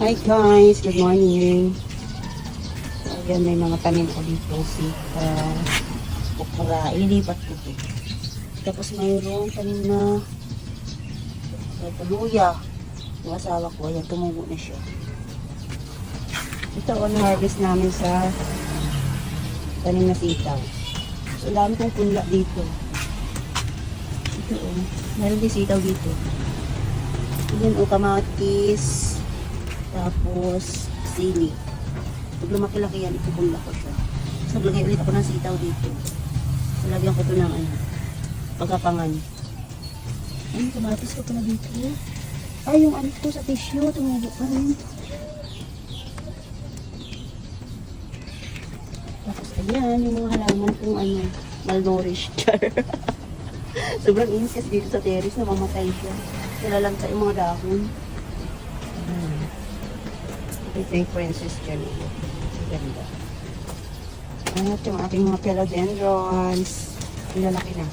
Hi guys, good morning. So, yan may mga tanim ko dito. Okra, ilipat ko ito. Tapos mayroong tanim na luya. Yung asawa ko, ayan, tumubo na siya. Ito on harvest namin sa tanim na sitaw. So, dami kong punla dito. Ito meron din sitaw dito. Ayan kamatis. Tapos, sili. Pag lumaki-laki yan, ipupula ko siya. So, naglagay ulit ako ng sitaw dito. So, lagyan ko ito ng pagkapangan. Ay, kamatis ko pala dito. Ay, yung ko sa tissue, tumubo pa rin. Tapos, ayan, yung mga halaman kong malnourished. Sobrang inis kasi dito sa terrace, namamatay siya. Nalalanta yung mga dahon. Ito yung princess dyan. Ganda. At yung aking mga philodendrons. Nilalaki na.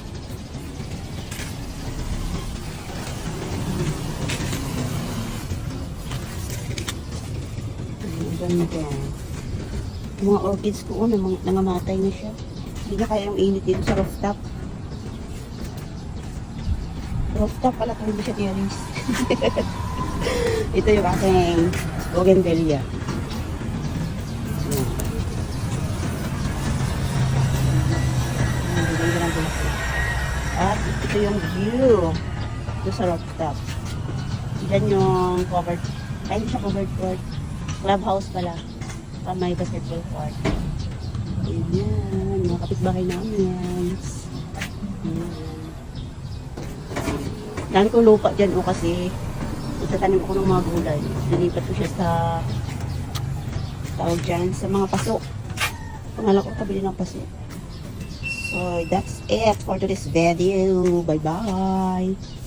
Ganda. Yung mga orchids ko, nangamatay na siya. Hindi na kaya yung init dito sa rooftop. Rooftop pala kung hindi siya terrace. Ito yung aking bougainvillea. At ito yung view. Ito sa rooftop. Diyan yung covered. Ay, hindi siya covered court. Clubhouse pala. May basketball court. Ayan. Mga kapitbahay namin. Ayan. Dami kong lupa dyan kasi itatanim ko ng mga gulay. Nilipat ko siya sa tawag dyan, sa mga paso. Pangalan ko kabili ng paso. So, that's it for today's video. Bye-bye!